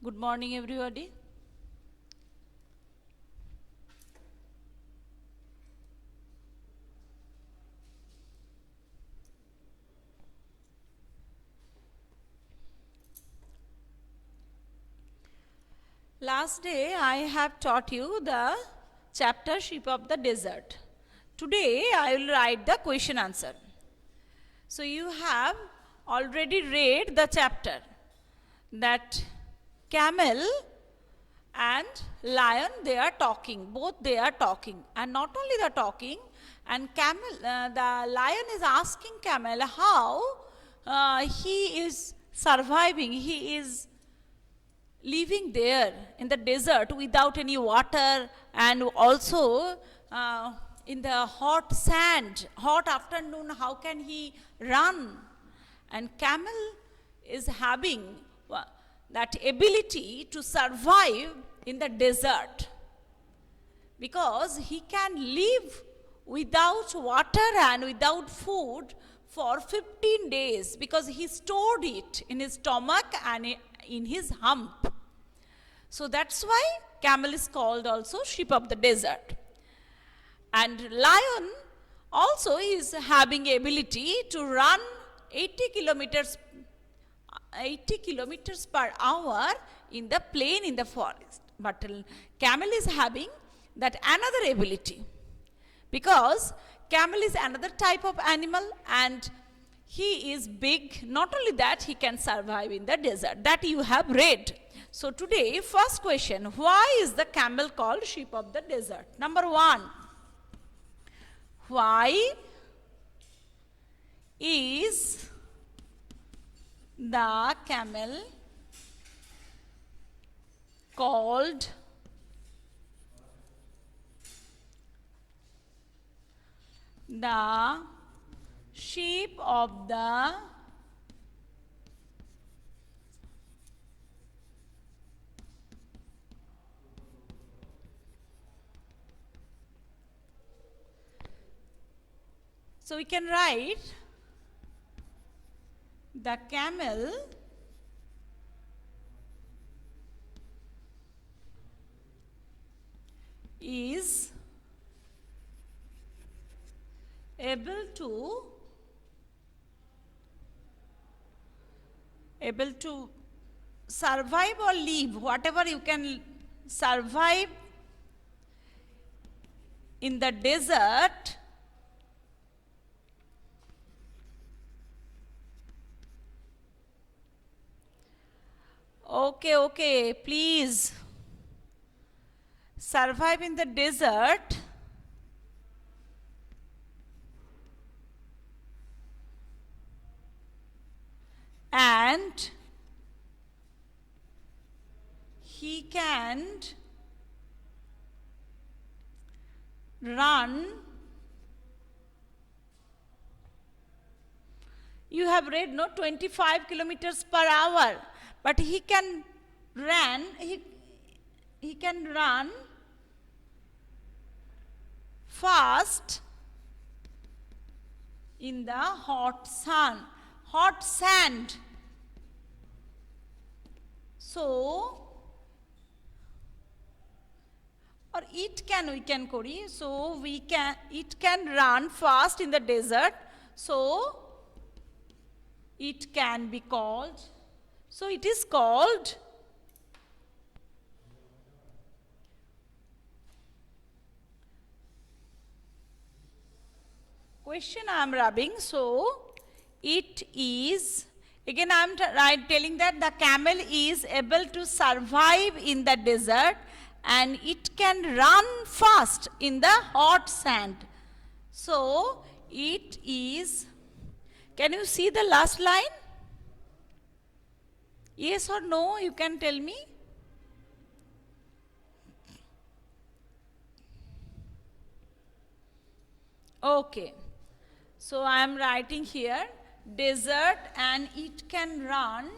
Good morning, everybody. Last day I have taught you the chapter Sheep of the Desert. Today I will write the question answer. So you have already read the chapter that camel and lion, they are talking, both they are talking, and not only they are talking, and the lion is asking camel how he is surviving, he is living there in the desert without any water, and also in the hot sand, hot afternoon, how can he run? And camel is having that ability to survive in the desert because he can live without water and without food for 15 days because he stored it in his stomach and in his hump. So that's why camel is called also sheep of the desert. And lion also is having ability to run 80 kilometers per hour in the plain in the forest. But camel is having that another ability because camel is another type of animal and he is big. Not only that, he can survive in the desert. That you have read. So today, first question, why is the camel called sheep of the desert? Number one, why is the camel called the sheep of the So we can write the camel is able to survive or live, whatever you can survive in the desert Okay, please survive in the desert and he can run. You have read, no, 25 kilometers per hour, but he can run fast in the hot sand. So, or it can kori. So it can run fast in the desert. So it can be called. So it is called question I am rubbing. So it is, again I am telling that the camel is able to survive in the desert and it can run fast in the hot sand. So it is, can you see the last line? Yes or no, you can tell me. Okay. So I am writing here desert and it can run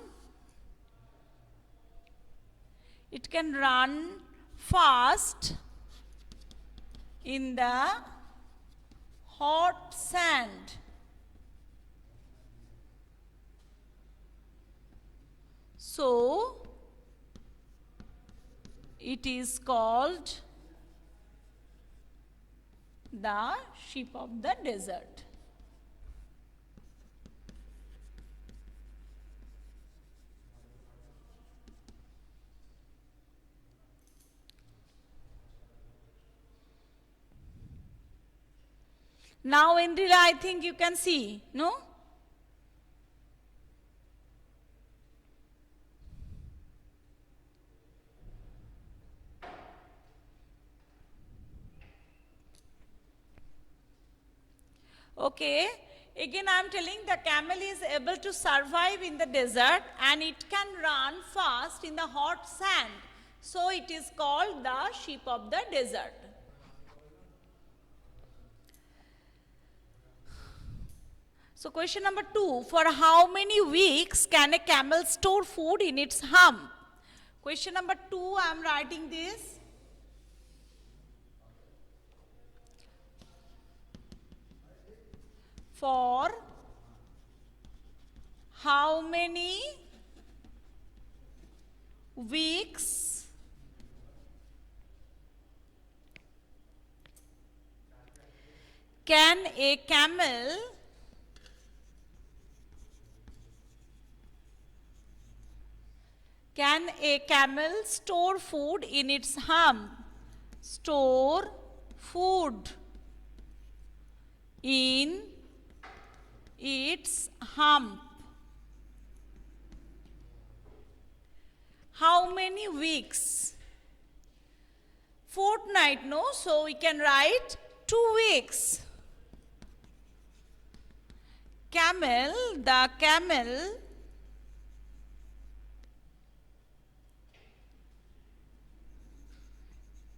fast in the hot sand. So It is called the sheep of the desert. Now, Indira, I think you can see, no? Okay, again I am telling the camel is able to survive in the desert and it can run fast in the hot sand. So it is called the sheep of the desert. So question number 2, for how many weeks can a camel store food in its hump? Question number 2, I am writing this. For how many weeks can a camel store food in its hump? Store food in its hump. How many weeks? Fortnight, no? So we can write 2 weeks. The camel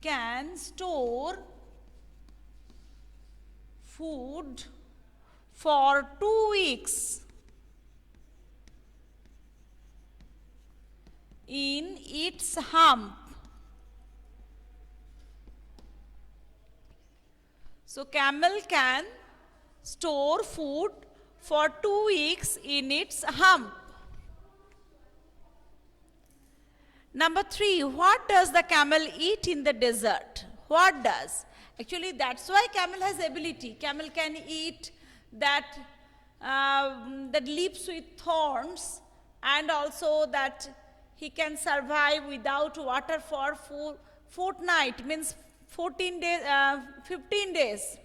can store food for 2 weeks in its hump. So camel can store food for 2 weeks in its hump. Number 3, what does the camel eat in the desert? What does? Actually, that's why camel has ability. Camel can eat that leaves with thorns, and also that he can survive without water for fortnight, means 14 days, 15 days.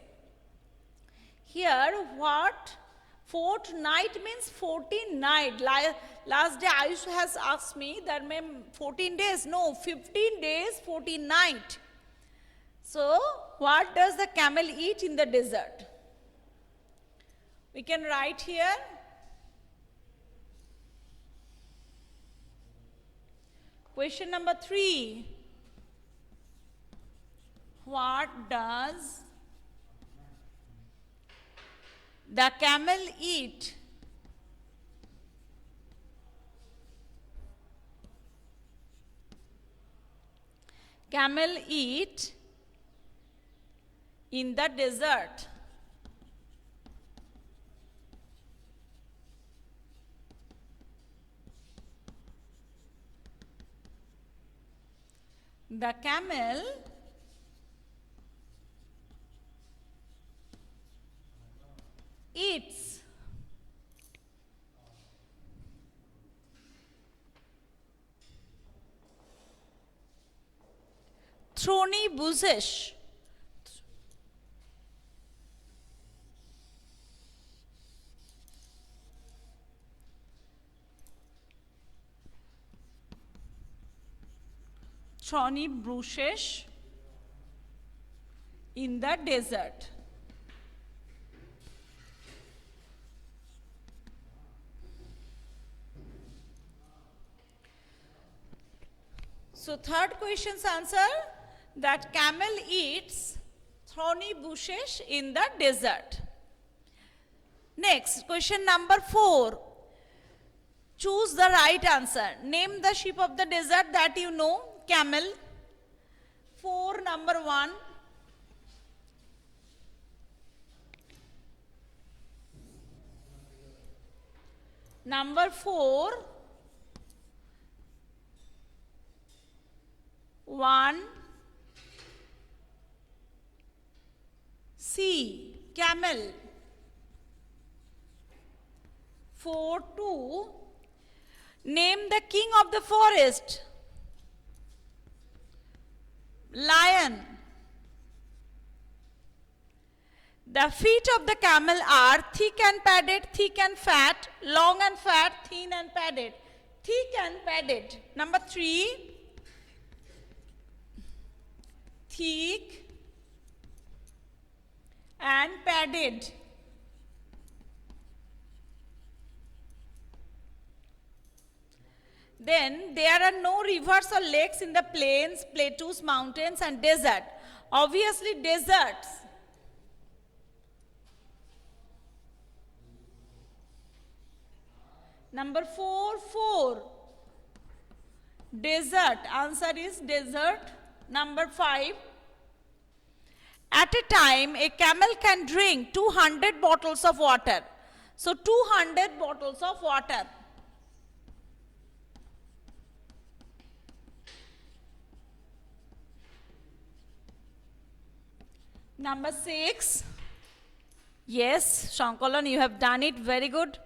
Here, what? Fortnight means 14 night. Last day Ayush has asked me that, ma'am, 14 days. No, 15 days, 14 night. So, what does the camel eat in the desert? We can write here. Question number 3. What does the camel eat? Camel eat in the desert. The camel eats thorny bushes. Thorny bushes in the desert. So third question's answer, that camel eats thorny bushes in the desert. Next, question number 4. Choose the right answer. Name the sheep of the desert that you know. Camel. 4, number 1. Number 4. 1 C camel. 4-2 name the king of the forest. Lion. The feet of the camel are thick and padded, thick and fat, long and fat, thin and padded. Thick and padded. Number 3. Thick and padded. Then there are no rivers or lakes in the plains, plateaus, mountains and desert. Obviously deserts. Number 4. Desert. Answer is desert. Number 5. At a time, a camel can drink 200 bottles of water. So 200 bottles of water. Number 6. Yes, Shankalan, you have done it very good.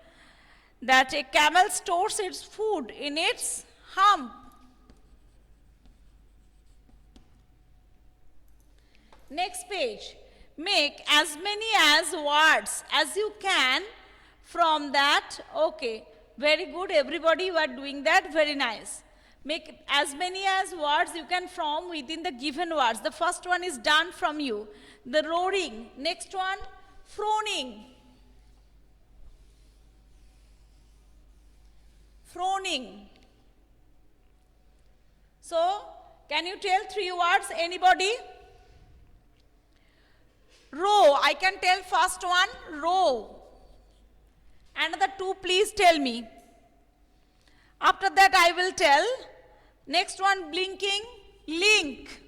That a camel stores its food in its hump. Next page. Make as many as words as you can from that. Okay, very good. Everybody, you are doing that. Very nice. Make as many as words you can from within the given words. The first one is done from you. The roaring. Next one, frowning. Frowning. So, can you tell 3 words? Anybody? Row. I can tell first one, row. Another 2, please tell me. After that, I will tell. Next one, blinking, link.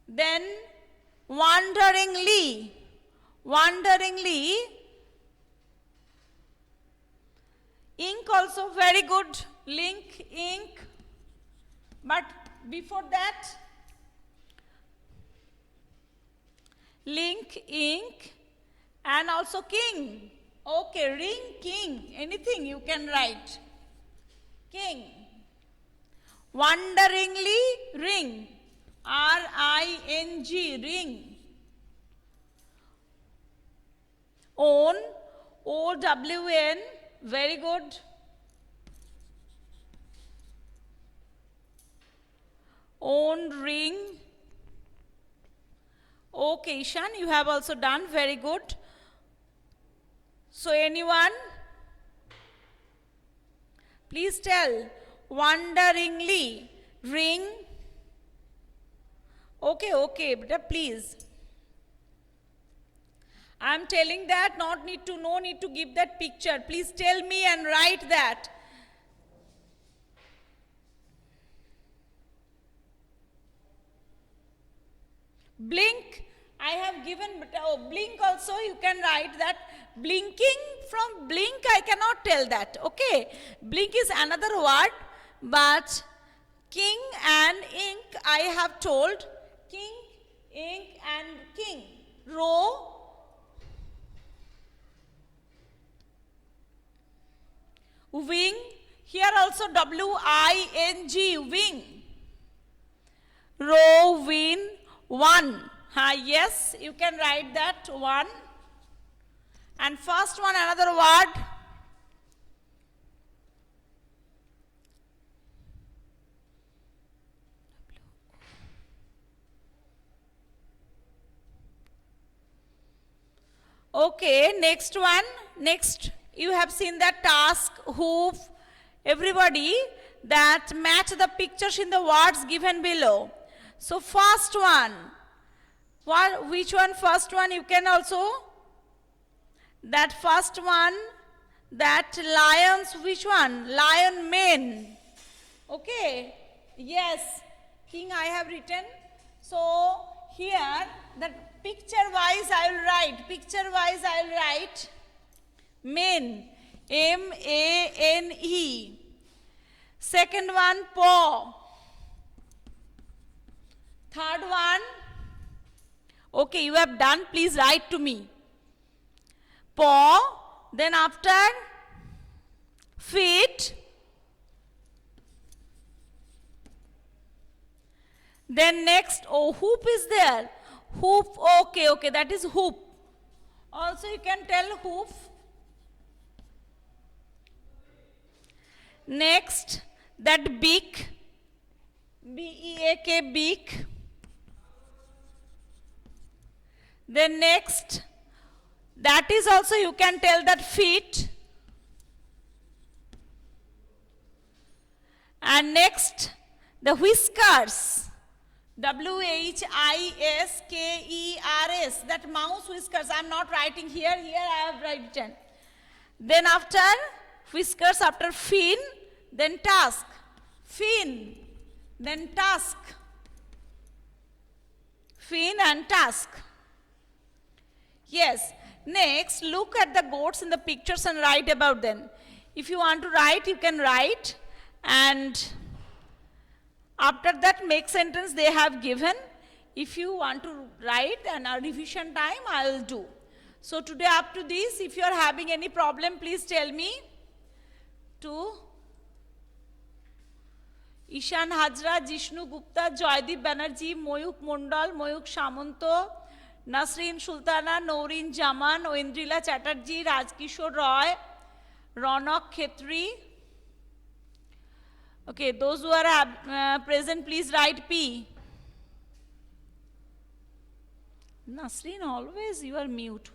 Then, wanderingly. Wanderingly. Ink also very good. Link, ink. But before that, link, ink, and also king. Okay, ring, king. Anything you can write. King. Wanderingly, ring. R-I-N-G, ring. Own, O-W-N, very good. Own, ring. Okay, Ishan, you have also done very good. So anyone? Please tell. Wanderingly, ring. Okay, but please. I am telling that, no need to give that picture. Please tell me and write that. Blink, I have given, blink also you can write that. Blinking, from blink I cannot tell that, okay. Blink is another word, but king and ink I have told. King, ink and king. Row. Wing, here also W-I-N-G, wing. Row, win, one. Yes, you can write that, one. And first one, another word. Okay, next one. Next, you have seen that task, hoof, everybody, that match the pictures in the words given below. So first one, which one? First one you can also, that first one, that lions, which one? Lion mane. Okay, yes, king I have written. So here, that picture wise I will write, mane, M-A-N-E. Second one, paw. Third one. Okay, you have done. Please write to me. Paw. Then after feet. Then next, oh, hoop is there. Hoop, okay, that is hoop. Also you can tell hoof. Next, that beak. B-E-A-K, beak. Then next, that is also you can tell that feet. And next, the whiskers. W-H-I-S-K-E-R-S. That mouse whiskers. I am not writing here. Here I have written. Then after whiskers, after fin, then tusk. Fin, then tusk. Fin and tusk. Yes. Next, look at the goats in the pictures and write about them. If you want to write, you can write. And after that, make sentence they have given. If you want to write and a revision time, I will do. So today up to this, if you are having any problem, please tell me. To Ishan Hajra, Jishnu Gupta, Joydeep Banerjee, Moyuk Mondal, Moyuk Shamanto, Nasreen Sultana, Noreen Jaman, Oindrila Chatterjee, Rajkishore Roy, Ronak Khetri. Okay, those who are present, please write P. Nasreen, always you are mute.